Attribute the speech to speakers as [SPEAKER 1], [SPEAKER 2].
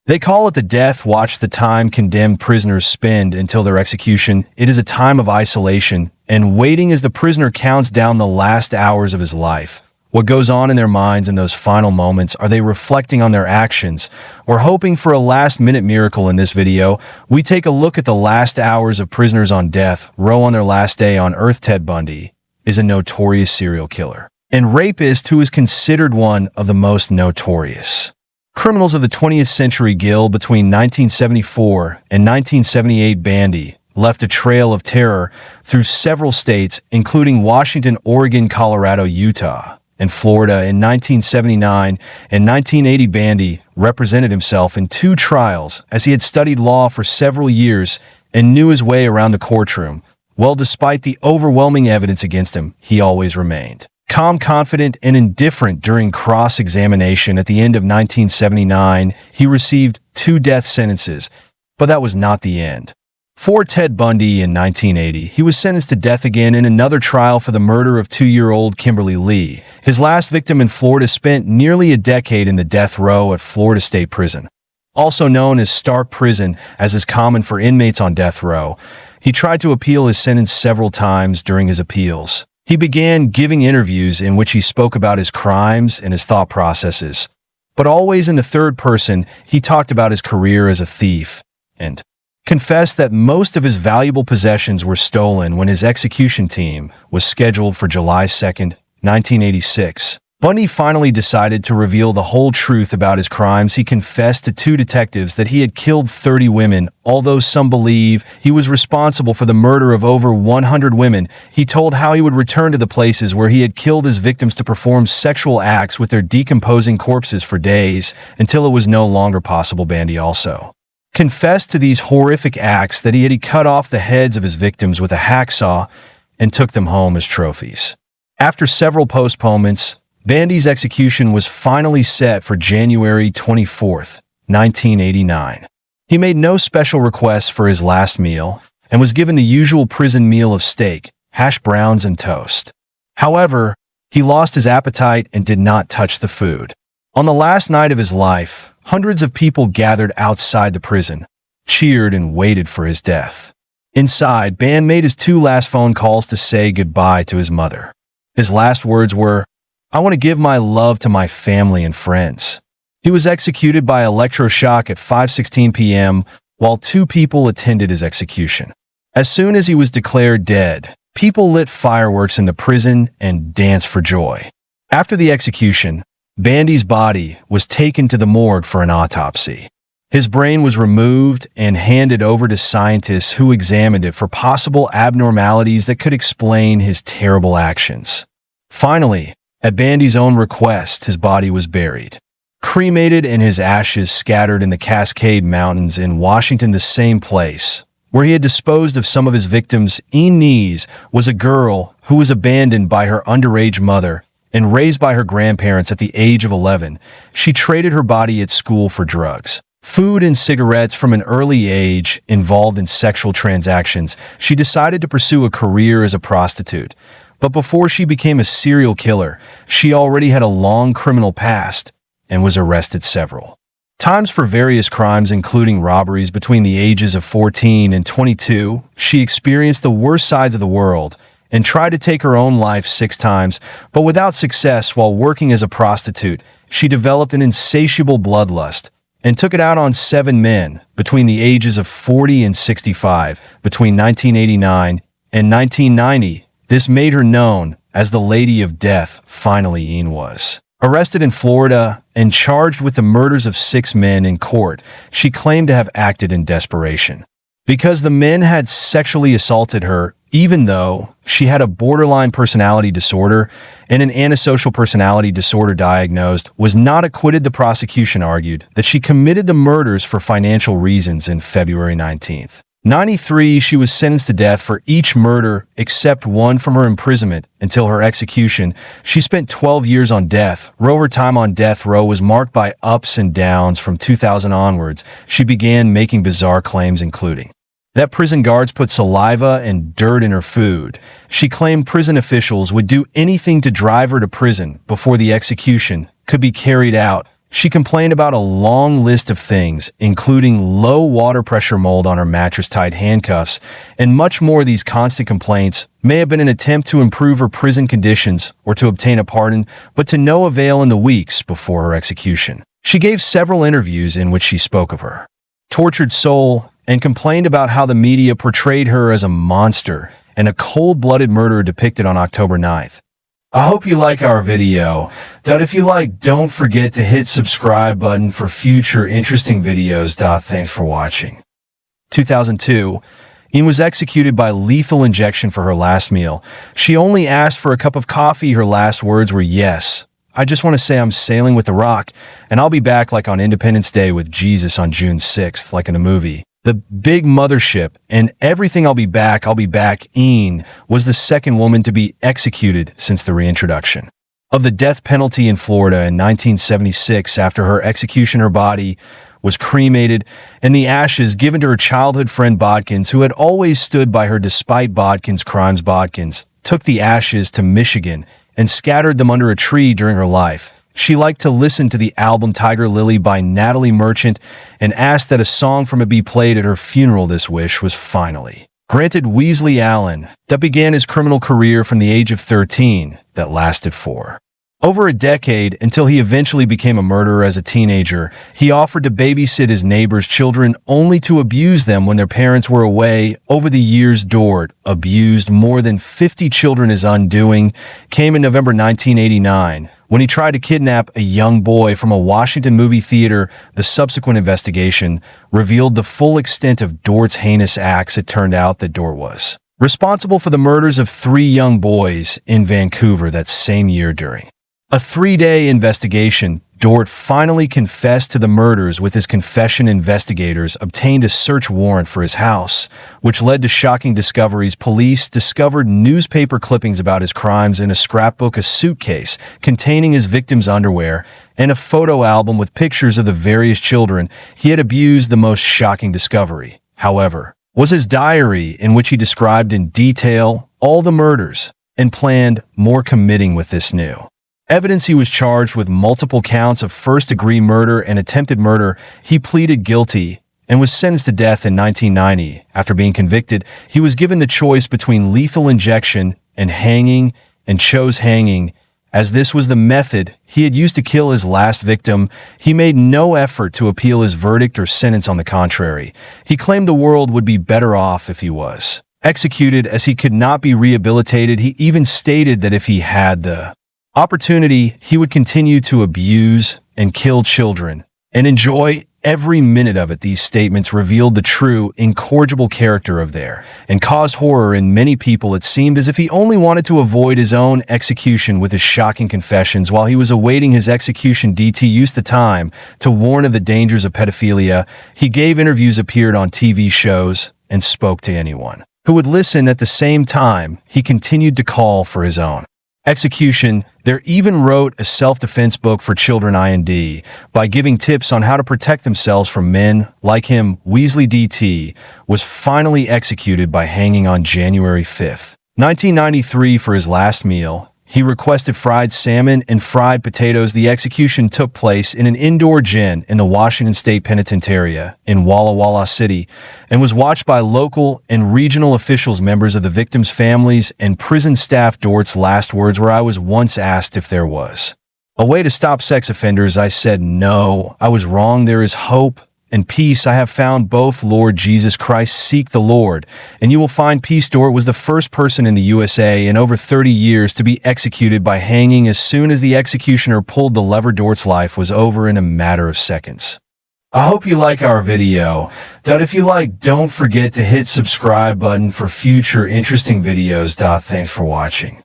[SPEAKER 1] They call it the death watch, the time condemned prisoners spend until their execution. It is a time of isolation and waiting as the prisoner counts down the last hours of his life. What goes on in their minds in those final moments? Are they reflecting on their actions or hoping for a last-minute miracle? In this video, we take a look at the last hours of prisoners on death row on their last day on Earth. Ted Bundy is a notorious serial killer and rapist who is considered one of the most notorious criminals of the 20th century. Between 1974 and 1978, Bundy left a trail of terror through several states, including Washington, Oregon, Colorado, Utah, and Florida. In 1979 and 1980, Bundy represented himself in 2 trials as he had studied law for several years and knew his way around the courtroom. Well, despite the overwhelming evidence against him, he always remained calm, confident, and indifferent. During cross-examination at the end of 1979, he received 2 death sentences, but that was not the end. For Ted Bundy in 1980, he was sentenced to death again in another trial for the murder of 2-year-old Kimberly Lee. His last victim in Florida spent nearly a decade in the death row at Florida State Prison, also known as Stark Prison, as is common for inmates on death row. He tried to appeal his sentence several times. During his appeals, he began giving interviews in which he spoke about his crimes and his thought processes, but always in the third person. He talked about his career as a thief and confessed that most of his valuable possessions were stolen. When his execution team was scheduled for July 2, 1986, Bundy finally decided to reveal the whole truth about his crimes. He confessed to 2 detectives that he had killed 30 women. Although some believe he was responsible for the murder of over 100 women, he told how he would return to the places where he had killed his victims to perform sexual acts with their decomposing corpses for days until it was no longer possible. Bundy also confessed to these horrific acts that he had cut off the heads of his victims with a hacksaw and took them home as trophies. After several postponements, Bundy's execution was finally set for January 24, 1989. He made no special requests for his last meal and was given the usual prison meal of steak, hash browns, and toast. However, he lost his appetite and did not touch the food. On the last night of his life, hundreds of people gathered outside the prison, cheered, and waited for his death. Inside, Bundy made his 2 last phone calls to say goodbye to his mother. His last words were, "I want to give my love to my family and friends." He was executed by electroshock at 5:16 p.m. while 2 people attended his execution. As soon as he was declared dead, people lit fireworks in the prison and danced for joy. After the execution, Bundy's body was taken to the morgue for an autopsy. His brain was removed and handed over to scientists who examined it for possible abnormalities that could explain his terrible actions. Finally, at Bundy's own request, his body was buried, cremated, and his ashes scattered in the Cascade Mountains in Washington, the same place where he had disposed of some of his victims. Inez was a girl who was abandoned by her underage mother and raised by her grandparents at the age of 11. She traded her body at school for drugs, food, and cigarettes. From an early age, involved in sexual transactions, she decided to pursue a career as a prostitute. But before she became a serial killer, she already had a long criminal past and was arrested several times for various crimes, including robberies. Between the ages of 14 and 22, she experienced the worst sides of the world and tried to take her own life 6 times, but without success. While working as a prostitute, she developed an insatiable bloodlust and took it out on 7 men between the ages of 40 and 65. Between 1989 and 1990, this made her known as the Lady of Death. Finally, Ian was arrested in Florida and charged with the murders of 6 men. In court, she claimed to have acted in desperation because the men had sexually assaulted her, even though she had a borderline personality disorder and an antisocial personality disorder diagnosed, was not acquitted. The prosecution argued that she committed the murders for financial reasons. In February 19th, 1993, she was sentenced to death for each murder except one from her imprisonment until her execution. She spent 12 years on death row. Her time on death row was marked by ups and downs. From 2000 onwards, she began making bizarre claims, including that prison guards put saliva and dirt in her food. She claimed prison officials would do anything to drive her to prison before the execution could be carried out. She complained about a long list of things, including low water pressure mold on her mattress-tied handcuffs, and much more. These constant complaints may have been an attempt to improve her prison conditions or to obtain a pardon, but to no avail in the weeks before her execution. She gave several interviews in which she spoke of her tortured soul and complained about how the media portrayed her as a monster and a cold-blooded murderer depicted on October 9th. I hope you like our video. If you like, don't forget to hit subscribe button for future interesting videos. Thanks for watching. 2002. Ian was executed by lethal injection for her last meal. She only asked for a cup of coffee. Her last words were, "Yes, I just want to say I'm sailing with the Rock, and I'll be back like on Independence Day with Jesus on June 6th, like in a movie. The big mothership, and everything I'll be back. Ian was the second woman to be executed since the reintroduction of the death penalty in Florida in 1976. After her execution, her body was cremated and the ashes given to her childhood friend Bodkins, who had always stood by her despite Bodkins' crimes. Bodkins took the ashes to Michigan and scattered them under a tree during her life. She liked to listen to the album Tiger Lily by Natalie Merchant and asked that a song from it be played at her funeral. This wish was finally granted. Weasley Allen, that began his criminal career from the age of 13, that lasted for over a decade until he eventually became a murderer as a teenager. He offered to babysit his neighbors' children only to abuse them when their parents were away. Over the years, Dort abused more than 50 children. His undoing came in November 1989 when he tried to kidnap a young boy from a Washington movie theater. The subsequent investigation revealed the full extent of Dort's heinous acts. It turned out that Dort was responsible for the murders of 3 young boys in Vancouver that same year. During a 3-day investigation, Dort finally confessed to the murders. With his confession, investigators obtained a search warrant for his house, which led to shocking discoveries. Police discovered newspaper clippings about his crimes in a scrapbook, a suitcase containing his victims' underwear, and a photo album with pictures of the various children he had abused. The most shocking discovery, however, was his diary, in which he described in detail all the murders and planned more. Committing with this new evidence, he was charged with multiple counts of first-degree murder and attempted murder. He pleaded guilty and was sentenced to death in 1990. After being convicted, he was given the choice between lethal injection and hanging, and chose hanging, as this was the method he had used to kill his last victim. He made no effort to appeal his verdict or sentence. On the contrary, he claimed the world would be better off if he was executed, as he could not be rehabilitated. He even stated that if he had the opportunity, he would continue to abuse and kill children and enjoy every minute of it. These statements revealed the true, incorrigible character of theirs and caused horror in many people. It seemed as if he only wanted to avoid his own execution with his shocking confessions. While he was awaiting his execution, DT used the time to warn of the dangers of pedophilia. He gave interviews, appeared on TV shows, and spoke to anyone who would listen. At the same time, he continued to call for his own execution. There even wrote a self-defense book for children by giving tips on how to protect themselves from men like him. Weasley DT was finally executed by hanging on January 5th, 1993 for his last meal. He requested fried salmon and fried potatoes. The execution took place in an indoor gym in the Washington State Penitentiary in Walla Walla City and was watched by local and regional officials, members of the victims' families, and prison staff. Dort's last words were, "I was once asked if there was a way to stop sex offenders. I said no. I was wrong. There is hope and peace. I have found both. Lord Jesus Christ, seek the Lord, and you will find peace." Dort was the first person in the USA in over 30 years to be executed by hanging. As soon as the executioner pulled the lever, Dort's life was over in a matter of seconds. I hope you like our video. If you like, don't forget to hit subscribe button for future interesting videos. Thanks for watching.